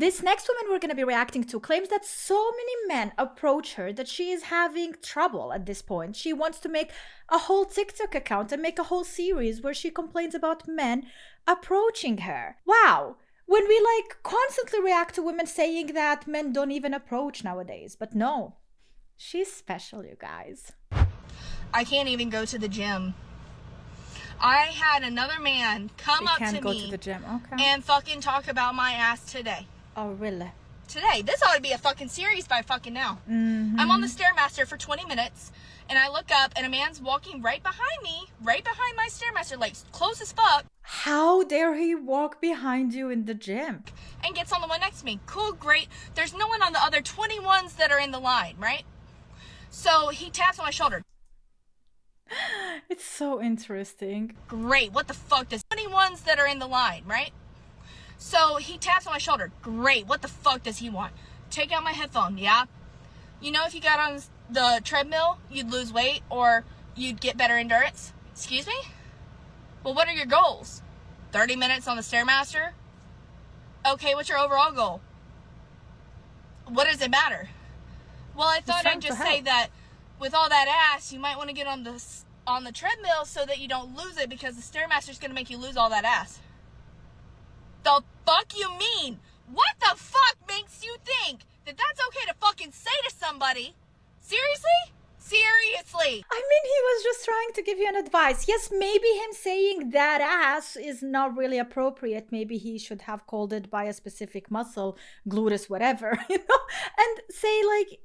This next woman we're going to be reacting to claims that so many men approach her that she is having trouble at this point. She wants to make a whole TikTok account and make a whole series where she complains about men approaching her. Wow. When we constantly react to women saying that men don't even approach nowadays. But no, she's special, you guys. I can't even go to the gym. I had another man come up to me to the gym. Okay. and fucking talk about my ass today. Oh, really? Today. This ought to be a fucking series by fucking now. I'm on the Stairmaster for 20 minutes, and I look up, and a man's walking right behind me, right behind my Stairmaster, like close as fuck. How dare he walk behind you in the gym? And gets on the one next to me. Cool, great. There's no one on the other 21s that are in the line, right? So he taps on my shoulder. It's so interesting. Great. What the fuck does 21s that are in the line, right? So he taps on my shoulder. Great. What the fuck does he want? Take out my headphone. Yeah. You know, if you got on the treadmill, you'd lose weight or you'd get better endurance. Excuse me? Well, what are your goals? 30 minutes on the Stairmaster? Okay, what's your overall goal? What does it matter? Well, I thought I'd just say that with all that ass, you might want to get on the treadmill so that you don't lose it, because the Stairmaster's going to make you lose all that ass. The fuck you mean? What the fuck makes you think that that's okay to fucking say to somebody? Seriously? Seriously. I mean, he was just trying to give you an advice. Yes, maybe him saying that ass is not really appropriate. Maybe he should have called it by a specific muscle, gluteus, whatever, and say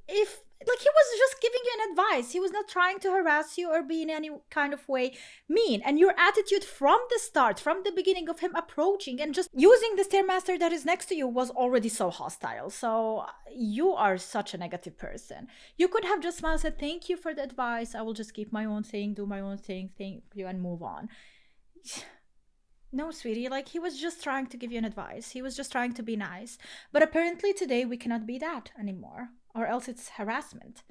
if he was just giving you an advice. He was not trying to harass you or be in any kind of way mean. And your attitude from the start, from the beginning of him approaching and just using the Stairmaster that is next to you was already so hostile. So you are such a negative person. You could have just smiled and said, thank you for the advice. I will just keep my own thing, do my own thing, thank you, and move on. No, sweetie, he was just trying to give you an advice. He was just trying to be nice. But apparently today we cannot be that anymore. Or else it's harassment.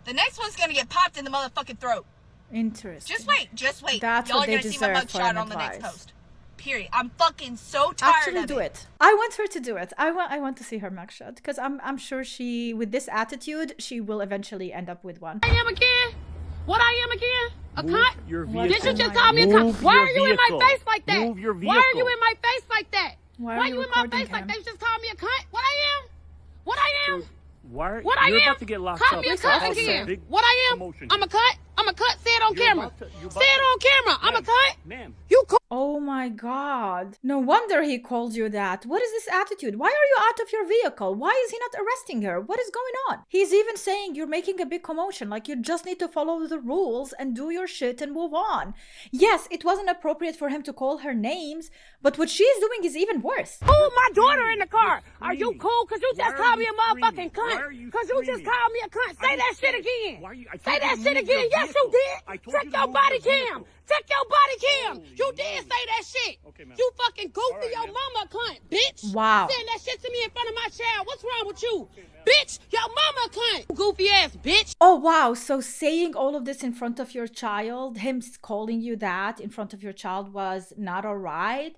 The next one's gonna get popped in the motherfucking throat. Interesting. Just wait. That's Y'all what are they gonna see my deserve for mugshot an on the next advice. post. Period. I'm fucking so tired Actually, of do it. I want her to do it. I want to see her mugshot because I'm sure she, with this attitude, she will eventually end up with one. I am again. What I am again? A cunt? Your vehicle. Did you just call me a cunt? Why are you in my face like that? Move your Why are you in my face like that? Why are you in my recording face like him? that? You just called me a cunt? What I am? What I am? Why? What I You're am? about to get locked Call up. me a It's cunt causing again. big What I am? commotion I'm a here. cunt. I'm a cunt. Say it on You're camera. about to- you're Say about it on camera. I'm a cunt. Ma'am. You cool. Oh my god. No wonder he called you that. What is this attitude? Why are you out of your vehicle? Why is he not arresting her? What is going on? He's even saying you're making a big commotion. You just need to follow the rules and do your shit and move on. Yes, it wasn't appropriate for him to call her names, but what she's doing is even worse. Oh, my daughter in the car. Are you screaming? cool? Because you Why just are called me you a motherfucking screaming? Why are cunt. you Because you just screaming? called me a cunt. Say that shit again. Why are you- I Say told you that to shit move again. your Yes, you vehicle. I did. told Check you to your move body your cam. vehicle. Check your body cam. Holy You did moly. say that shit. Okay, ma'am. You fucking goofy. All right, Your ma'am. mama a cunt, bitch. Wow. Saying that shit to me in front of my child. What's wrong with you? Bitch, your mama a cunt. Goofy ass bitch. Oh wow, so saying all of this in front of your child, him calling you that in front of your child was not alright?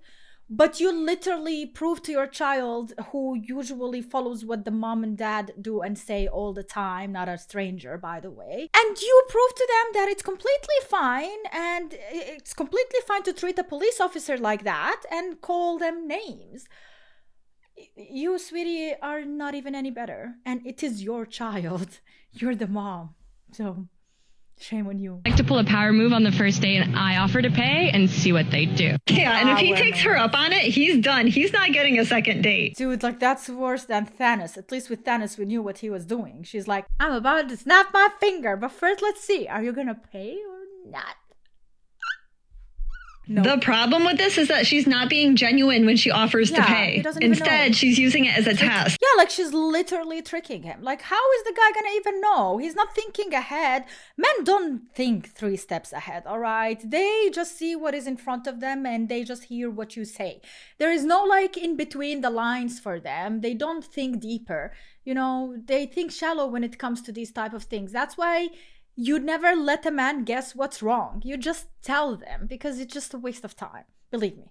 But you literally proved to your child, who usually follows what the mom and dad do and say all the time, not a stranger, by the way. And you proved to them that it's completely fine, and it's completely fine to treat a police officer like that and call them names. You, sweetie, are not even any better. And it is your child. You're the mom. So, shame on you. Like to pull a power move on the first date, and I offer to pay and see what they do. Yeah, and if he takes her up on it, he's done. He's not getting a second date. Dude, that's worse than Thanos. At least with Thanos, we knew what he was doing. She's like, I'm about to snap my finger, but first let's see. Are you gonna pay or not? No. The problem with this is that she's not being genuine when she offers to Yeah, pay. he doesn't even know. Instead, she's using it as a test. Yeah, she's literally tricking him. How is the guy gonna even know? He's not thinking ahead. Men don't think 3 steps ahead, all right? They just see what is in front of them and they just hear what you say. There is no in between the lines for them. They don't think deeper. They think shallow when it comes to these type of things. That's why you never let a man guess what's wrong. You just tell them, because it's just a waste of time. Believe me.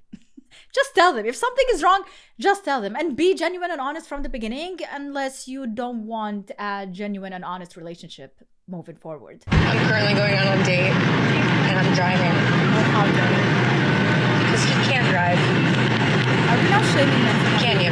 Just tell them. If something is wrong, just tell them. And be genuine and honest from the beginning, unless you don't want a genuine and honest relationship moving forward. I'm currently going on a date, and I'm driving. How dare you? Because he can't drive. Are we now shaming them? Can you?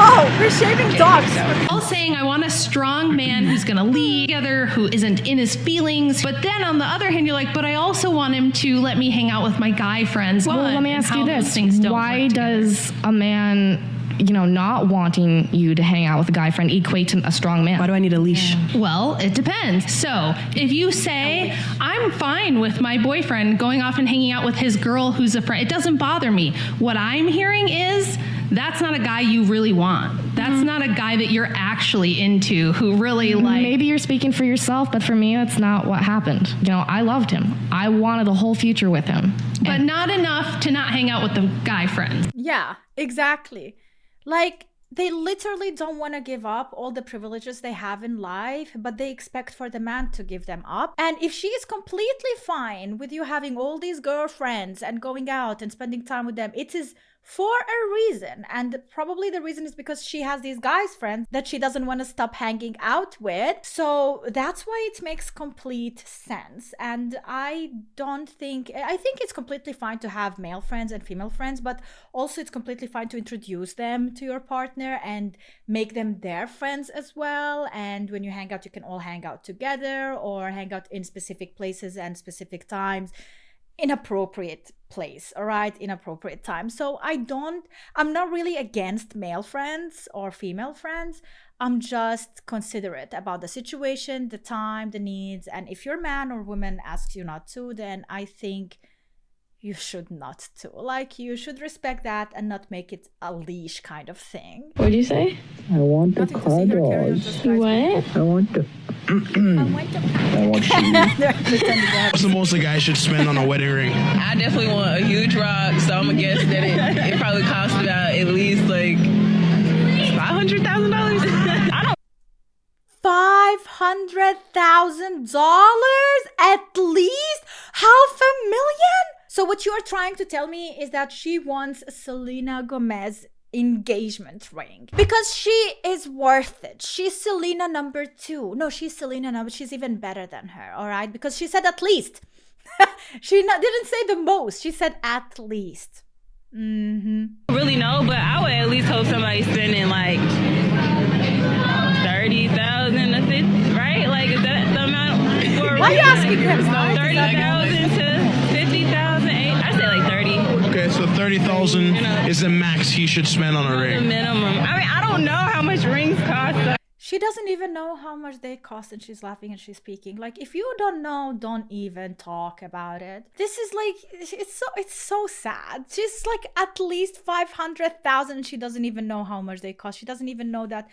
Oh, we're shaming dogs. All saying I want a strong man who's gonna lead together, who isn't in his feelings. But then on the other hand, you're like, but I also want him to let me hang out with my guy friends. Well, let me ask you this. Why does a man, not wanting you to hang out with a guy friend equate to a strong man? Why do I need a leash? Well, it depends. So if you say, I'm fine with my boyfriend going off and hanging out with his girl who's a friend, it doesn't bother me. What I'm hearing is, that's not a guy you really want. That's not a guy that you're actually into, who really like... Maybe you're speaking for yourself, but for me, that's not what happened. I loved him. I wanted a whole future with him. But not enough to not hang out with the guy friends. Yeah, exactly. Like, they literally don't want to give up all the privileges they have in life, but they expect for the man to give them up. And if she is completely fine with you having all these girlfriends and going out and spending time with them, it is for a reason. And probably the reason is because she has these guys friends that she doesn't want to stop hanging out with. So that's why it makes complete sense. And I think it's completely fine to have male friends and female friends, but also it's completely fine to introduce them to your partner and make them their friends as well. And when you hang out, you can all hang out together or hang out in specific places and specific times. Inappropriate place, all right, inappropriate time. So I'm not really against male friends or female friends. I'm just considerate about the situation, the time, the needs. And if your man or woman asks you not to, then I think you should not to. Like, you should respect that and not make it a leash kind of thing. What'd you say? I want the car dogs. What? I want the... I want shoes. What's the most a guy should spend on a wedding ring? I definitely want a huge rock, so I'm gonna guess that it probably costs about at least like $500,000. I don't. $500,000 at least? $500,000? So what you're trying to tell me is that she wants Selena Gomez engagement ring because she is worth it. She's Selena number 2. No, she's Selena number. She's even better than her. All right, because she said at least. Didn't say the most. She said at least. Really know, but I would at least hope somebody's spending like 30,000 to 50, right? Like, is that the amount? Why are you asking him? 30,000 to 50,000. I say like 30. Okay, so 30,000 is the max he should spend on a The ring. minimum. I mean, I don't know how much rings cost. She doesn't even know how much they cost, and she's laughing and she's speaking. Like, if you don't know, don't even talk about it. This is like, it's so sad. She's like at least 500,000 and she doesn't even know how much they cost. She doesn't even know that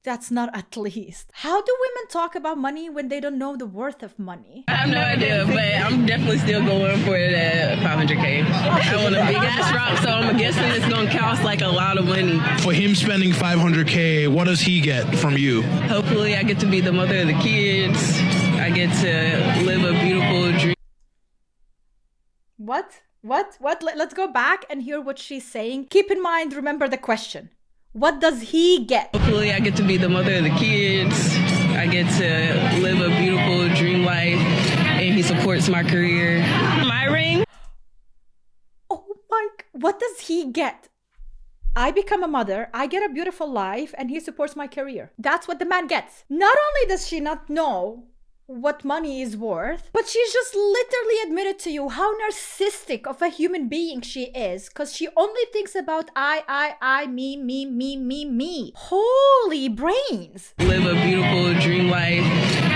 that's not at least. How do women talk about money when they don't know the worth of money? I have no idea, but I'm definitely still going for that 500K. I want a big ass rock, so I'm guessing it's gonna cost like a lot of money. For him spending 500K, what does he get from you? Hopefully I get to be the mother of the kids. I get to live a beautiful dream. What? Let's go back and hear what she's saying. Keep in mind, remember the question. What does he get? Hopefully I get to be the mother of the kids. I get to live a beautiful dream life, and he supports my career. My ring. Oh my, what does he get? I become a mother, I get a beautiful life, and he supports my career. That's what the man gets. Not only does she not know what money is worth, but she's just literally admitted to you how narcissistic of a human being she is, because she only thinks about I, me. Holy brains. Live a beautiful dream life,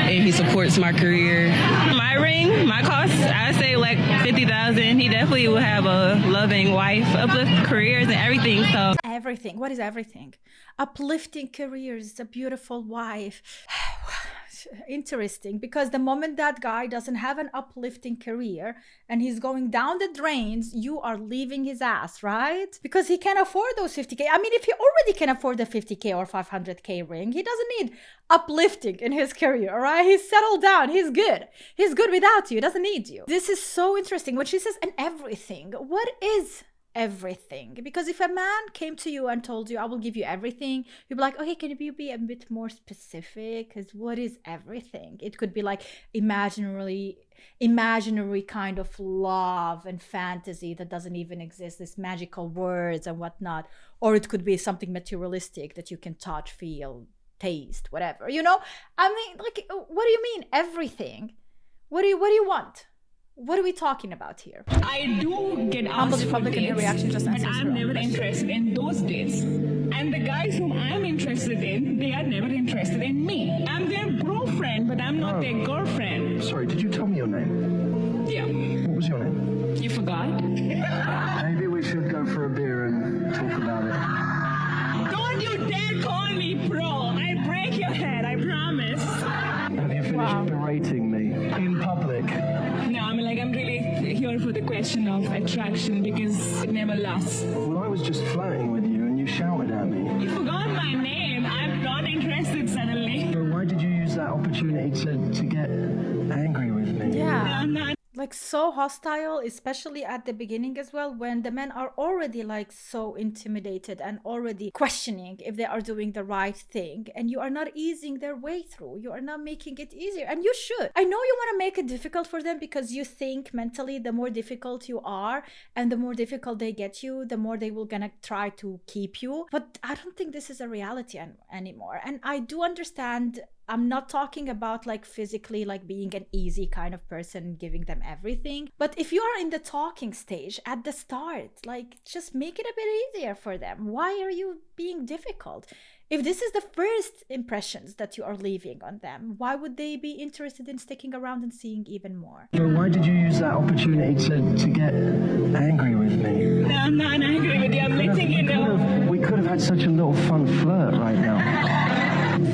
and he supports my career. My ring, my cost, I say like 50,000. He definitely will have a loving wife, uplift careers and everything. So everything. What is everything? Uplifting careers, a beautiful wife. interesting, because the moment that guy doesn't have an uplifting career and he's going down the drains, you are leaving his ass, right? Because he can afford those 50K. I mean, if he already can afford the 50K or 500K ring, he doesn't need uplifting in his career, all right? He's settled down. He's good. He's good without you. He doesn't need you. This is so interesting. When she says, and everything, what is everything? Because if a man came to you and told you, I will give you everything, you'd be like, okay, can you be a bit more specific? Because what is everything? It could be like imaginary kind of love and fantasy that doesn't even exist, this magical words and whatnot. Or it could be something materialistic that you can touch, feel, taste, whatever, you know? I mean, like, what do you mean everything? What do you want? What are we talking about here? I do get asked for dates, reaction just but I'm never interested in those dates. And the guys whom I'm interested in, they are never interested in me. I'm their girlfriend, but I'm not their girlfriend. Sorry, did you tell me your name? Yeah. What was your name? You forgot? Maybe we should go for a beer and talk about it. Don't you dare call me bro. I break your head, I promise. Have you finished berating me in public? No, I'm really here for the question of attraction because it never lasts. Well, I was just flirting with you and you shouted at me. You forgot my name. I'm not interested suddenly. But why did you use that opportunity to get angry with me? Yeah. No, I'm not. Like so hostile, especially at the beginning as well, when the men are already like so intimidated and already questioning if they are doing the right thing, and you are not easing their way through. You are not making it easier, and you should. I know you want to make it difficult for them because you think mentally the more difficult you are and the more difficult they get you, the more they will gonna try to keep you. But I don't think this is a reality anymore. And I do understand, I'm not talking about like physically like being an easy kind of person, giving them everything. But if you are in the talking stage at the start, like just make it a bit easier for them. Why are you being difficult? If this is the first impressions that you are leaving on them, why would they be interested in sticking around and seeing even more? But why did you use that opportunity to get angry with me? No, I'm not angry with you. I'm letting you know. We could have had such a little fun flirt right now.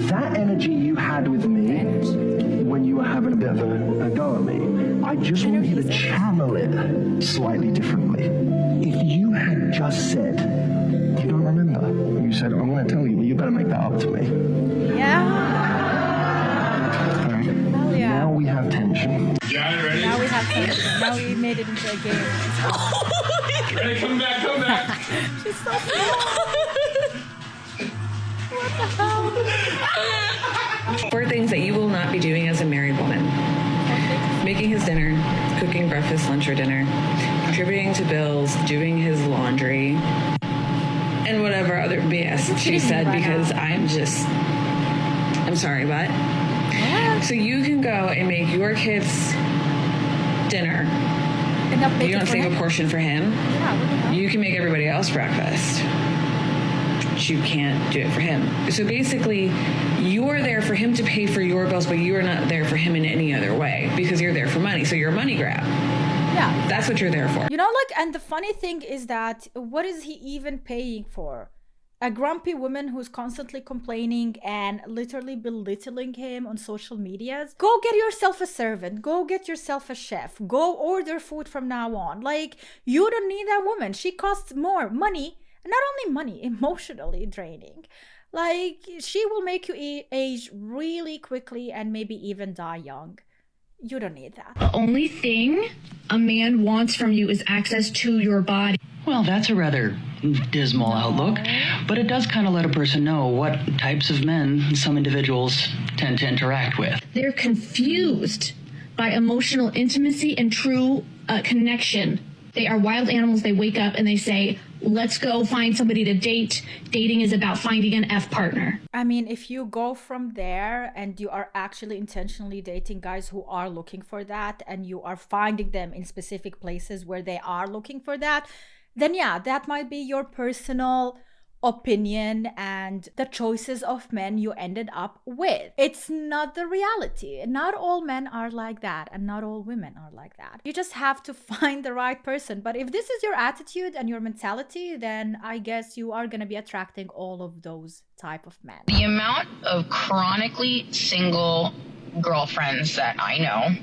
That energy you had with me when you were having a bit of a go at me, I just want you to channel it slightly differently. If you had just said, you don't remember, you said, I'm going to tell you, but you better make that up to me. Yeah. All right. Hell yeah. Now we have tension. Yeah, ready? Now we have tension. Now we made it into a game. Ready? Come back. She's so small. What the hell? 4 things that you will not be doing as a married woman. Making his dinner, cooking breakfast, lunch, or dinner, contributing to bills, doing his laundry, and whatever other BS she said, because I'm sorry, what? So you can go and make your kids dinner. You don't save a portion for him. You can make everybody else breakfast. You can't do it for him. So basically, you're there for him to pay for your bills, but you are not there for him in any other way because you're there for money. So you're a money grab. Yeah. That's what you're there for. You know, like, and the funny thing is that what is he even paying for? A grumpy woman who's constantly complaining and literally belittling him on social medias? Go get yourself a servant. Go get yourself a chef. Go order food from now on. Like, you don't need that woman. She costs more money. Not only money, emotionally draining. Like, she will make you age really quickly and maybe even die young. You don't need that. The only thing a man wants from you is access to your body. Well, that's a rather dismal outlook, but it does kind of let a person know what types of men some individuals tend to interact with. They're confused by emotional intimacy and true connection. They are wild animals. They wake up and they say, let's go find somebody to date. Dating is about finding an F partner. I mean, if you go from there and you are actually intentionally dating guys who are looking for that, and you are finding them in specific places where they are looking for that, then yeah, that might be your personal opinion and the choices of men you ended up with. It's not the reality. Not all men are like that, and not all women are like that. You just have to find the right person. But if this is your attitude and your mentality, then I guess you are going to be attracting all of those type of men. The amount of chronically single girlfriends that I know,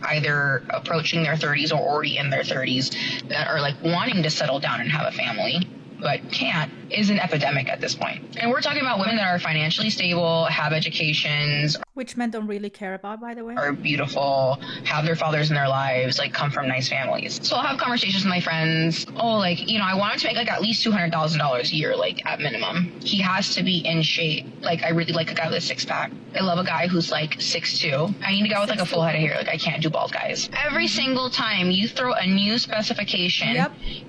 either approaching their 30s or already in their 30s, that are like wanting to settle down and have a family, but can't, is an epidemic at this point. And we're talking about women that are financially stable, have educations, which men don't really care about, by the way, are beautiful, have their fathers in their lives, like come from nice families. So I'll have conversations with my friends. Oh, like, you know, I want him to make like at least $200,000 a year, like at minimum. He has to be in shape. Like, I really like a guy with a six pack. I love a guy who's like 6'2". I need a guy with like a full head of hair. Like, I can't do bald guys. Every single time you throw a new specification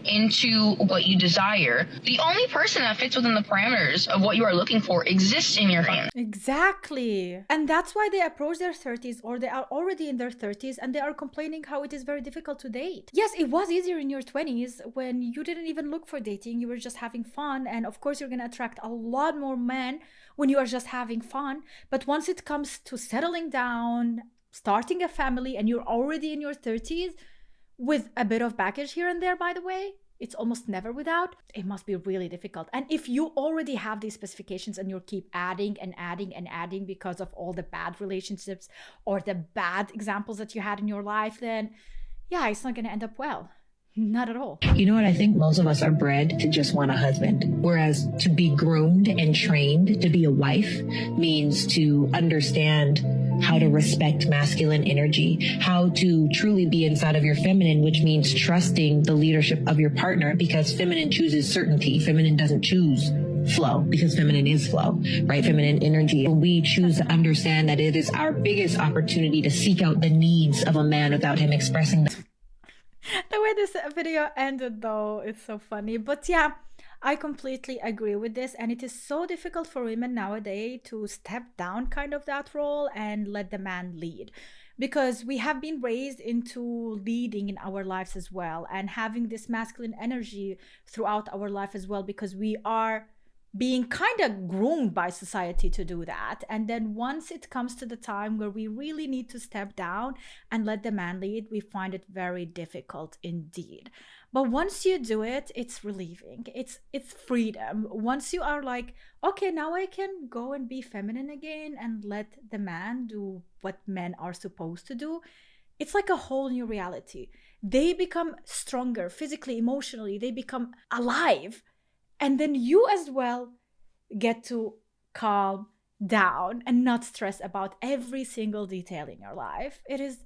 into what you desire, the only person that fits within the parameters of what you are looking for exists in your hand. Exactly. And that's why they approach their 30s, or they are already in their 30s, and they are complaining how it is very difficult to date. Yes, it was easier in your 20s when you didn't even look for dating. You were just having fun. And of course, you're going to attract a lot more men when you are just having fun. But once it comes to settling down, starting a family, and you're already in your 30s with a bit of baggage here and there, by the way, it's almost never without, it must be really difficult. And if you already have these specifications and you keep adding and adding and adding because of all the bad relationships or the bad examples that you had in your life, then yeah, it's not going to end up well. Not at all. You know what? I think most of us are bred to just want a husband, whereas to be groomed and trained to be a wife means to understand how to respect masculine energy, how to truly be inside of your feminine, which means trusting the leadership of your partner, because feminine chooses certainty. Feminine doesn't choose flow, because feminine is flow, right? Feminine energy. When we choose to understand that it is our biggest opportunity to seek out the needs of a man without him expressing them. The way this video ended, though, it's so funny. But yeah, I completely agree with this. And it is so difficult for women nowadays to step down kind of that role and let the man lead. Because we have been raised into leading in our lives as well, and having this masculine energy throughout our life as well, because we are being kind of groomed by society to do that. And then once it comes to the time where we really need to step down and let the man lead, we find it very difficult indeed. But once you do it, it's relieving. It's freedom. Once you are like, okay, now I can go and be feminine again and let the man do what men are supposed to do, it's like a whole new reality. They become stronger physically, emotionally, they become alive. And then you as well get to calm down and not stress about every single detail in your life. It is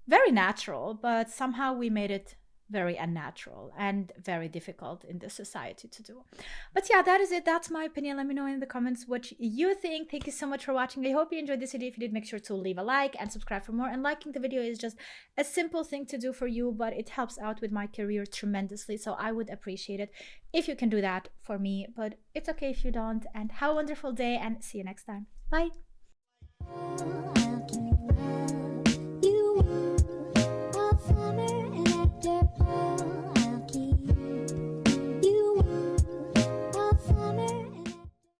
very natural, but somehow we made it very unnatural and very difficult in this society to do. But yeah, that is it. That's my opinion. Let me know in the comments what you think. Thank you so much for watching. I hope you enjoyed this video. If you did, make sure to leave a like and subscribe for more. And liking the video is just a simple thing to do for you, but it helps out with my career tremendously. So I would appreciate it if you can do that for me, but it's okay if you don't. And have a wonderful day and see you next time. Bye.